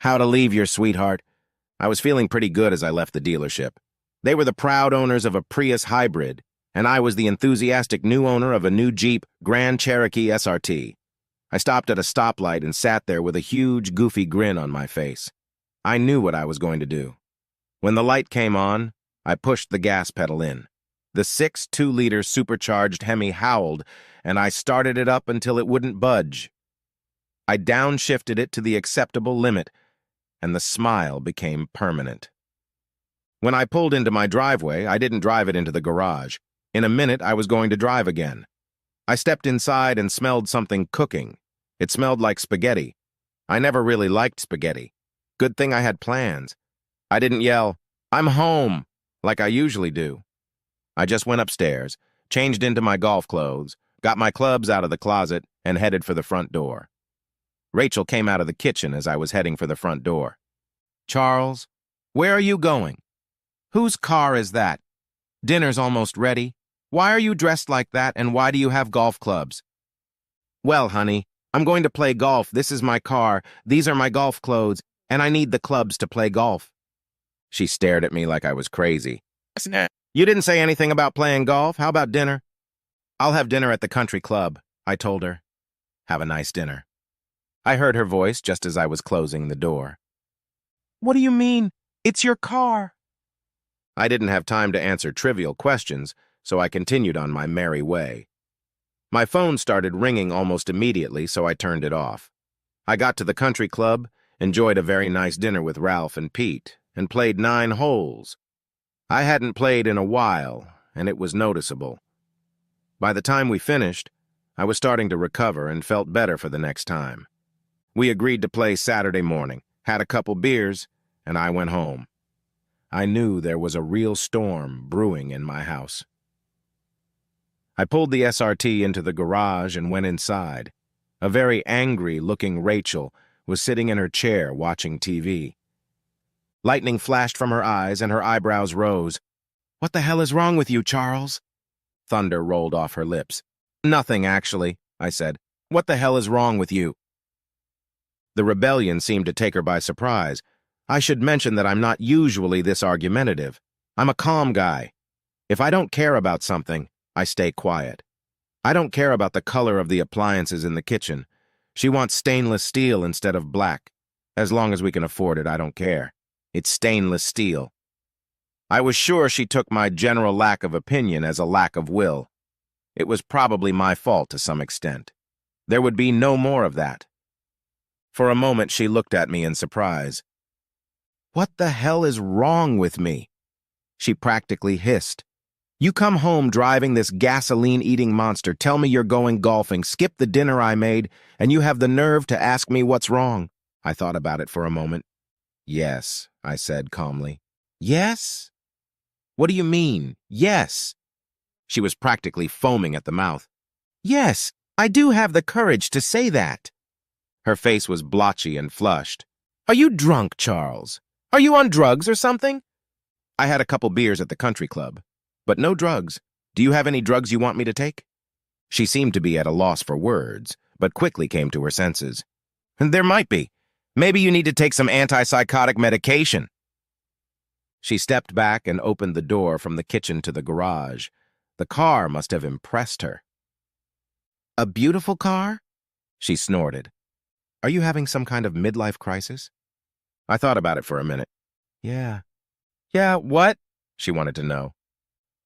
How to leave your sweetheart. I was feeling pretty good as I left the dealership. They were the proud owners of a Prius hybrid, and I was the enthusiastic new owner of a new Jeep Grand Cherokee SRT. I stopped at a stoplight and sat there with a huge, goofy grin on my face. I knew what I was going to do. When the light came on, I pushed the gas pedal in. The 6 2-liter supercharged Hemi howled, and I started it up until it wouldn't budge. I downshifted it to the acceptable limit, and the smile became permanent. When I pulled into my driveway, I didn't drive it into the garage. In a minute, I was going to drive again. I stepped inside and smelled something cooking. It smelled like spaghetti. I never really liked spaghetti. Good thing I had plans. I didn't yell, "I'm home," like I usually do. I just went upstairs, changed into my golf clothes, got my clubs out of the closet, and headed for the front door. Rachel came out of the kitchen as I was heading for the front door. "Charles, where are you going? Whose car is that? Dinner's almost ready. Why are you dressed like that, and why do you have golf clubs?" "Well, honey, I'm going to play golf. This is my car, these are my golf clothes, and I need the clubs to play golf." She stared at me like I was crazy. "You didn't say anything about playing golf. How about dinner?" "I'll have dinner at the country club," I told her. "Have a nice dinner." I heard her voice just as I was closing the door. "What do you mean? It's your car." I didn't have time to answer trivial questions, so I continued on my merry way. My phone started ringing almost immediately, so I turned it off. I got to the country club, enjoyed a very nice dinner with Ralph and Pete, and played 9 holes. I hadn't played in a while, and it was noticeable. By the time we finished, I was starting to recover and felt better for the next time. We agreed to play Saturday morning, had a couple beers, and I went home. I knew there was a real storm brewing in my house. I pulled the SRT into the garage and went inside. A very angry-looking Rachel was sitting in her chair watching TV. Lightning flashed from her eyes and her eyebrows rose. "What the hell is wrong with you, Charles?" Thunder rolled off her lips. "Nothing, actually," I said. "What the hell is wrong with you?" The rebellion seemed to take her by surprise. I should mention that I'm not usually this argumentative. I'm a calm guy. If I don't care about something, I stay quiet. I don't care about the color of the appliances in the kitchen. She wants stainless steel instead of black. As long as we can afford it, I don't care. It's stainless steel. I was sure she took my general lack of opinion as a lack of will. It was probably my fault to some extent. There would be no more of that. For a moment, she looked at me in surprise. "What the hell is wrong with me?" She practically hissed. "You come home driving this gasoline-eating monster, tell me you're going golfing, skip the dinner I made, and you have the nerve to ask me what's wrong." I thought about it for a moment. "Yes," I said calmly. "Yes? What do you mean, yes?" She was practically foaming at the mouth. "Yes, I do have the courage to say that." Her face was blotchy and flushed. "Are you drunk, Charles? Are you on drugs or something?" "I had a couple beers at the country club, but no drugs. Do you have any drugs you want me to take?" She seemed to be at a loss for words, but quickly came to her senses. "There might be. Maybe you need to take some antipsychotic medication." She stepped back and opened the door from the kitchen to the garage. The car must have impressed her. "A beautiful car?" She snorted. "Are you having some kind of midlife crisis?" I thought about it for a minute. Yeah. "Yeah, what?" she wanted to know.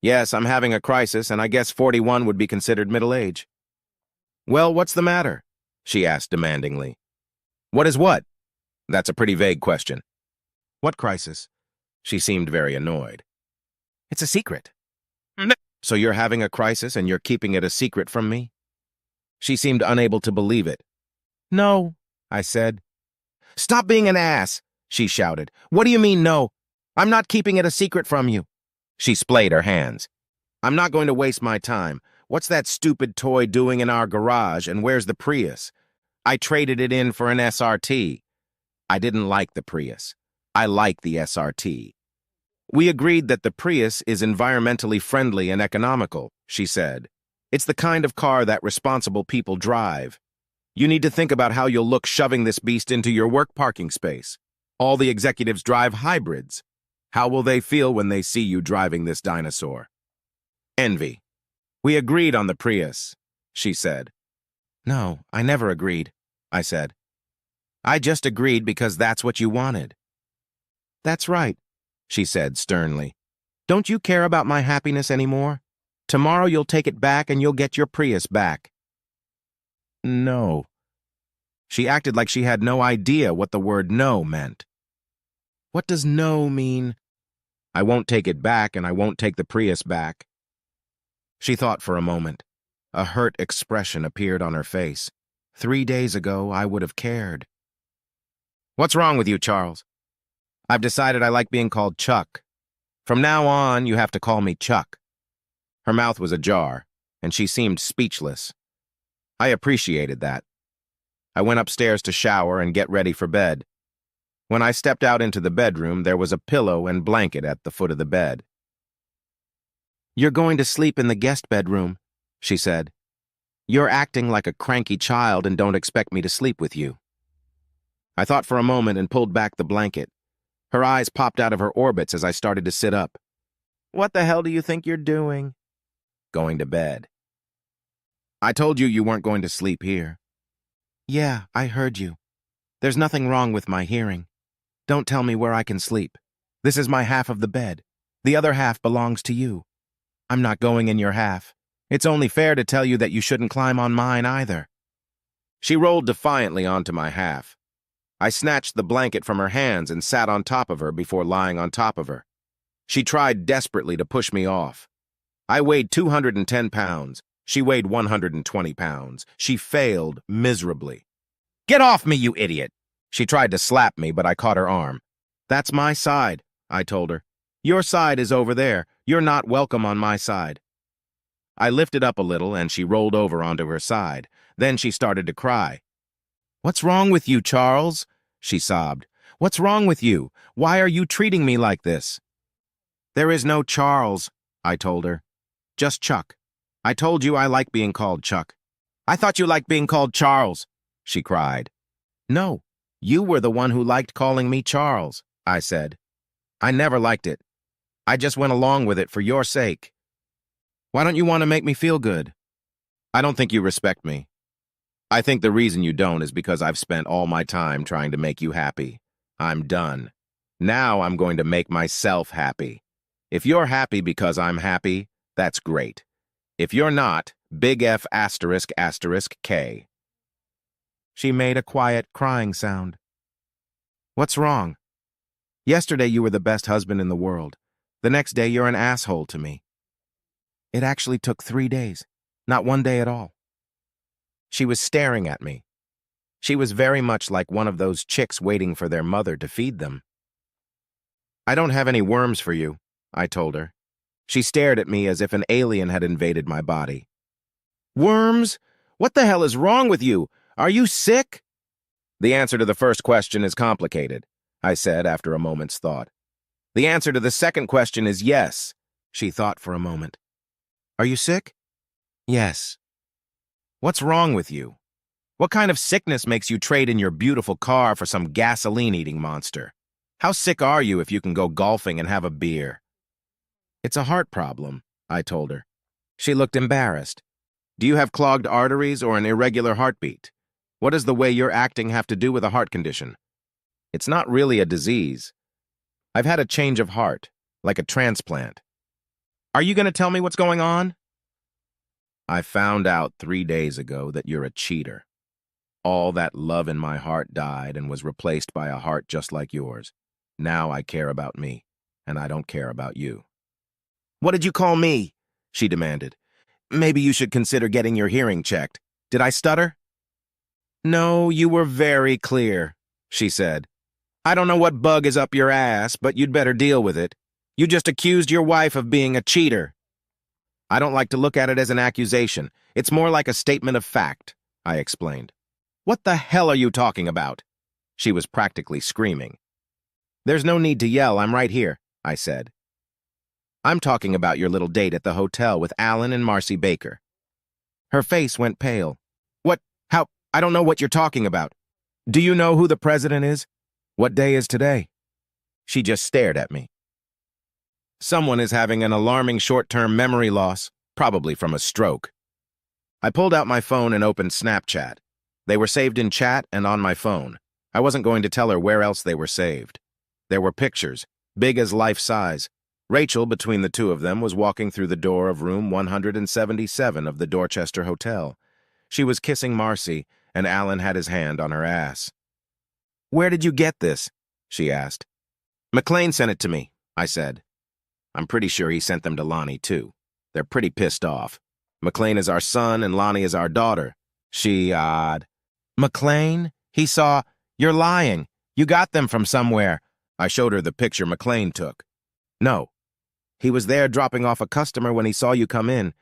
"Yes, I'm having a crisis, and I guess 41 would be considered middle age." "Well, what's the matter?" she asked demandingly. "What is what?" "That's a pretty vague question." "What crisis?" She seemed very annoyed. "It's a secret." "So you're having a crisis and you're keeping it a secret from me?" She seemed unable to believe it. "No," I said. "Stop being an ass," she shouted. "What do you mean, no? I'm not keeping it a secret from you." She splayed her hands. "I'm not going to waste my time. What's that stupid toy doing in our garage, and where's the Prius? I traded it in for an SRT. I didn't like the Prius. I like the SRT. We agreed that the Prius is environmentally friendly and economical," she said. "It's the kind of car that responsible people drive." You need to think about how you'll look shoving this beast into your work parking space. All the executives drive hybrids. How will they feel when they see you driving this dinosaur? Envy. We agreed on the Prius, she said. No, I never agreed, I said. I just agreed because that's what you wanted. That's right, she said sternly. Don't you care about my happiness anymore? Tomorrow you'll take it back and you'll get your Prius back. No. She acted like she had no idea what the word no meant. What does no mean? I won't take it back and I won't take the Prius back. She thought for a moment. A hurt expression appeared on her face. 3 days ago, I would have cared. What's wrong with you, Charles? I've decided I like being called Chuck. From now on, you have to call me Chuck. Her mouth was ajar, and she seemed speechless. I appreciated that. I went upstairs to shower and get ready for bed. When I stepped out into the bedroom, there was a pillow and blanket at the foot of the bed. You're going to sleep in the guest bedroom, she said. You're acting like a cranky child and don't expect me to sleep with you. I thought for a moment and pulled back the blanket. Her eyes popped out of her orbits as I started to sit up. What the hell do you think you're doing? Going to bed. I told you you weren't going to sleep here. Yeah, I heard you. There's nothing wrong with my hearing. Don't tell me where I can sleep. This is my half of the bed. The other half belongs to you. I'm not going in your half. It's only fair to tell you that you shouldn't climb on mine either. She rolled defiantly onto my half. I snatched the blanket from her hands and sat on top of her before lying on top of her. She tried desperately to push me off. I weighed 210 pounds. She weighed 120 pounds. She failed miserably. Get off me, you idiot! She tried to slap me, but I caught her arm. That's my side, I told her. Your side is over there. You're not welcome on my side. I lifted up a little, and she rolled over onto her side. Then she started to cry. What's wrong with you, Charles? She sobbed. What's wrong with you? Why are you treating me like this? There is no Charles, I told her. Just Chuck. I told you I like being called Chuck. I thought you liked being called Charles, she cried. No, you were the one who liked calling me Charles, I said. I never liked it. I just went along with it for your sake. Why don't you want to make me feel good? I don't think you respect me. I think the reason you don't is because I've spent all my time trying to make you happy. I'm done. Now I'm going to make myself happy. If you're happy because I'm happy, that's great. If you're not, big F asterisk asterisk K. She made a quiet crying sound. What's wrong? Yesterday you were the best husband in the world. The next day you're an asshole to me. It actually took 3 days, not 1 day at all. She was staring at me. She was very much like one of those chicks waiting for their mother to feed them. I don't have any worms for you, I told her. She stared at me as if an alien had invaded my body. Worms? What the hell is wrong with you? Are you sick? The answer to the first question is complicated, I said after a moment's thought. The answer to the second question is yes. She thought for a moment. Are you sick? Yes. What's wrong with you? What kind of sickness makes you trade in your beautiful car for some gasoline-eating monster? How sick are you if you can go golfing and have a beer? It's a heart problem, I told her. She looked embarrassed. Do you have clogged arteries or an irregular heartbeat? What does the way you're acting have to do with a heart condition? It's not really a disease. I've had a change of heart, like a transplant. Are you going to tell me what's going on? I found out 3 days ago that you're a cheater. All that love in my heart died and was replaced by a heart just like yours. Now I care about me, and I don't care about you. What did you call me? She demanded. Maybe you should consider getting your hearing checked. Did I stutter? No, you were very clear, she said. I don't know what bug is up your ass, but you'd better deal with it. You just accused your wife of being a cheater. I don't like to look at it as an accusation. It's more like a statement of fact, I explained. What the hell are you talking about? She was practically screaming. There's no need to yell, I'm right here, I said. I'm talking about your little date at the hotel with Alan and Marcy Baker. Her face went pale. What? I don't know what you're talking about. Do you know who the president is? What day is today? She just stared at me. Someone is having an alarming short-term memory loss, probably from a stroke. I pulled out my phone and opened Snapchat. They were saved in chat and on my phone. I wasn't going to tell her where else they were saved. There were pictures, big as life-size. Rachel, between the two of them, was walking through the door of room 177 of the Dorchester Hotel. She was kissing Marcy, and Alan had his hand on her ass. "Where did you get this?" she asked. "McLean sent it to me," I said. I'm pretty sure he sent them to Lonnie, too. They're pretty pissed off. McLean is our son, and Lonnie is our daughter. McLean? He saw... You're lying. You got them from somewhere. I showed her the picture McLean took. No. He was there dropping off a customer when he saw you come in.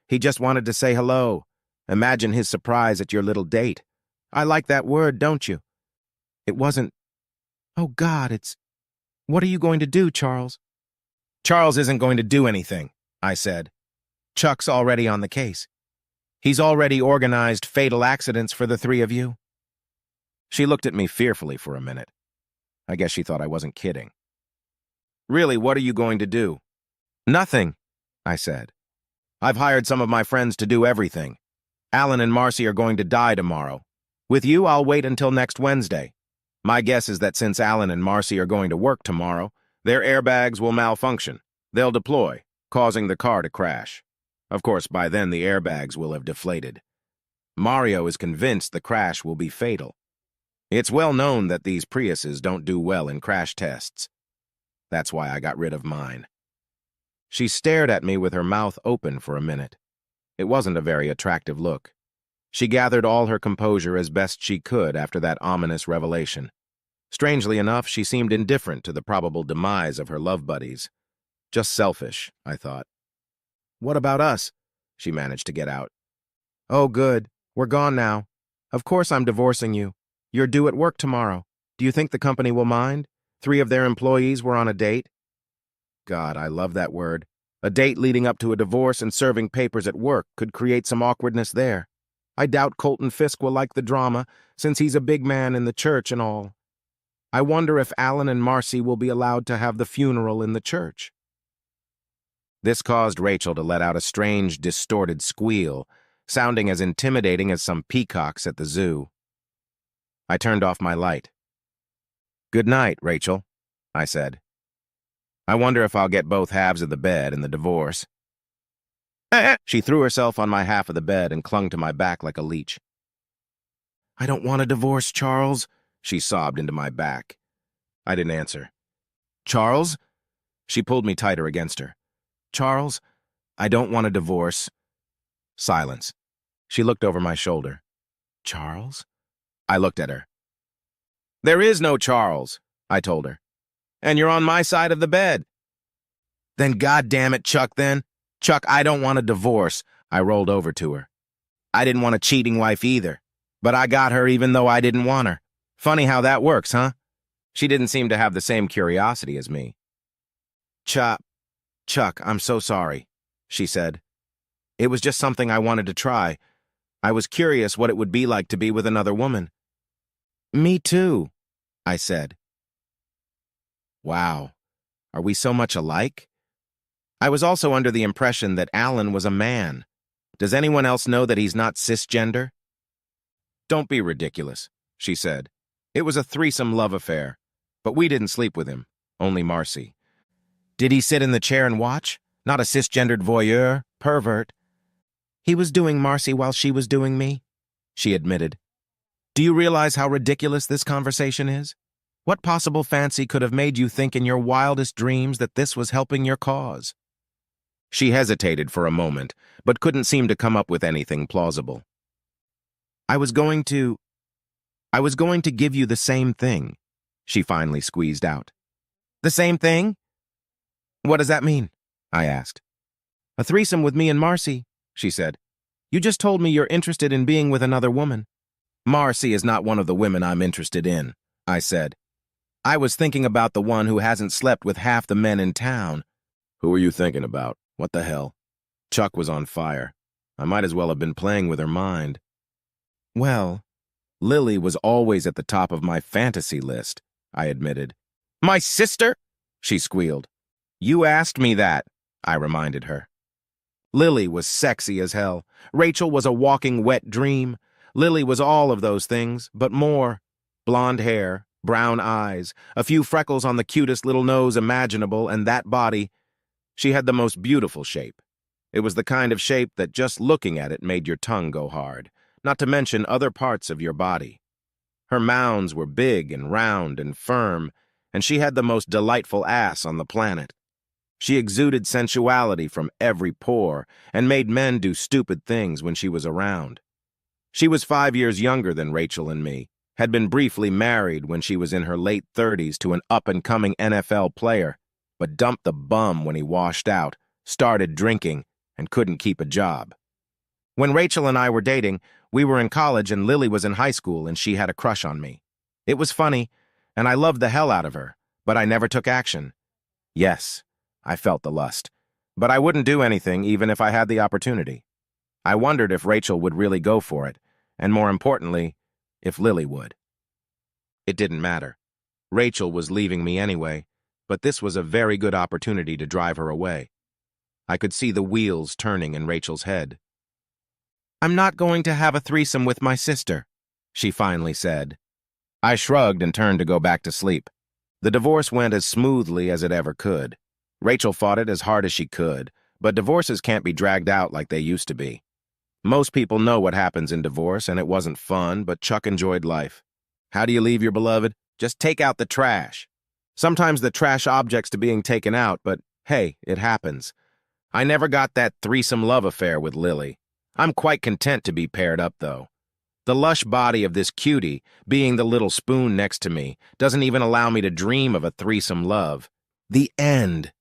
He just wanted to say hello. Imagine his surprise at your little date. I like that word, don't you? It wasn't... Oh, God, it's... What are you going to do, Charles? Charles isn't going to do anything, I said. Chuck's already on the case. He's already organized fatal accidents for the three of you. She looked at me fearfully for a minute. I guess she thought I wasn't kidding. Really, what are you going to do? Nothing, I said. I've hired some of my friends to do everything. Alan and Marcy are going to die tomorrow. With you, I'll wait until next Wednesday. My guess is that since Alan and Marcy are going to work tomorrow, their airbags will malfunction. They'll deploy, causing the car to crash. Of course, by then the airbags will have deflated. Mario is convinced the crash will be fatal. It's well known that these Priuses don't do well in crash tests. That's why I got rid of mine. She stared at me with her mouth open for a minute. It wasn't a very attractive look. She gathered all her composure as best she could after that ominous revelation. Strangely enough, she seemed indifferent to the probable demise of her love buddies. Just selfish, I thought. What about us? She managed to get out. Oh, good. We're gone now. Of course I'm divorcing you. You're due at work tomorrow. Do you think the company will mind? 3 of their employees were on a date. God, I love that word. A date leading up to a divorce and serving papers at work could create some awkwardness there. I doubt Colton Fisk will like the drama, since he's a big man in the church and all. I wonder if Alan and Marcy will be allowed to have the funeral in the church. This caused Rachel to let out a strange, distorted squeal, sounding as intimidating as some peacocks at the zoo. I turned off my light. Good night, Rachel, I said. I wonder if I'll get both halves of the bed in the divorce. She threw herself on my half of the bed and clung to my back like a leech. I don't want a divorce, Charles, she sobbed into my back. I didn't answer. Charles? She pulled me tighter against her. Charles, I don't want a divorce. Silence. She looked over my shoulder. Charles? I looked at her. There is no Charles, I told her. And you're on my side of the bed. Then goddamn it, Chuck, then. Chuck, I don't want a divorce. I rolled over to her. I didn't want a cheating wife either. But I got her even though I didn't want her. Funny how that works, huh? She didn't seem to have the same curiosity as me. Chuck, I'm so sorry, she said. It was just something I wanted to try. I was curious what it would be like to be with another woman. Me too, I said. Wow, are we so much alike? I was also under the impression that Alan was a man. Does anyone else know that he's not cisgender? Don't be ridiculous, she said. It was a threesome love affair, but we didn't sleep with him, only Marcy. Did he sit in the chair and watch? Not a cisgendered voyeur, pervert. He was doing Marcy while she was doing me, she admitted. Do you realize how ridiculous this conversation is? What possible fancy could have made you think in your wildest dreams that this was helping your cause? She hesitated for a moment, but couldn't seem to come up with anything plausible. I was going to give you the same thing, she finally squeezed out. The same thing? What does that mean? I asked. A threesome with me and Marcy, she said. You just told me you're interested in being with another woman. Marcy is not one of the women I'm interested in, I said. I was thinking about the one who hasn't slept with half the men in town. Who are you thinking about? What the hell? Chuck was on fire. I might as well have been playing with her mind. Well, Lily was always at the top of my fantasy list, I admitted. My sister? She squealed. You asked me that, I reminded her. Lily was sexy as hell. Rachel was a walking wet dream. Lily was all of those things, but more. Blonde hair, brown eyes, a few freckles on the cutest little nose imaginable, and that body. She had the most beautiful shape. It was the kind of shape that just looking at it made your tongue go hard, not to mention other parts of your body. Her mounds were big and round and firm, and she had the most delightful ass on the planet. She exuded sensuality from every pore and made men do stupid things when she was around. She was 5 years younger than Rachel and me, had been briefly married when she was in her late 30s to an up-and-coming NFL player, but dumped the bum when he washed out, started drinking, and couldn't keep a job. When Rachel and I were dating, we were in college and Lily was in high school and she had a crush on me. It was funny, and I loved the hell out of her, but I never took action. Yes, I felt the lust, but I wouldn't do anything even if I had the opportunity. I wondered if Rachel would really go for it, and more importantly, if Lily would. It didn't matter. Rachel was leaving me anyway, but this was a very good opportunity to drive her away. I could see the wheels turning in Rachel's head. I'm not going to have a threesome with my sister, she finally said. I shrugged and turned to go back to sleep. The divorce went as smoothly as it ever could. Rachel fought it as hard as she could, but divorces can't be dragged out like they used to be. Most people know what happens in divorce, and it wasn't fun, but Chuck enjoyed life. How do you leave your beloved? Just take out the trash. Sometimes the trash objects to being taken out, but hey, it happens. I never got that threesome love affair with Lily. I'm quite content to be paired up, though. The lush body of this cutie, being the little spoon next to me, doesn't even allow me to dream of a threesome love. The end.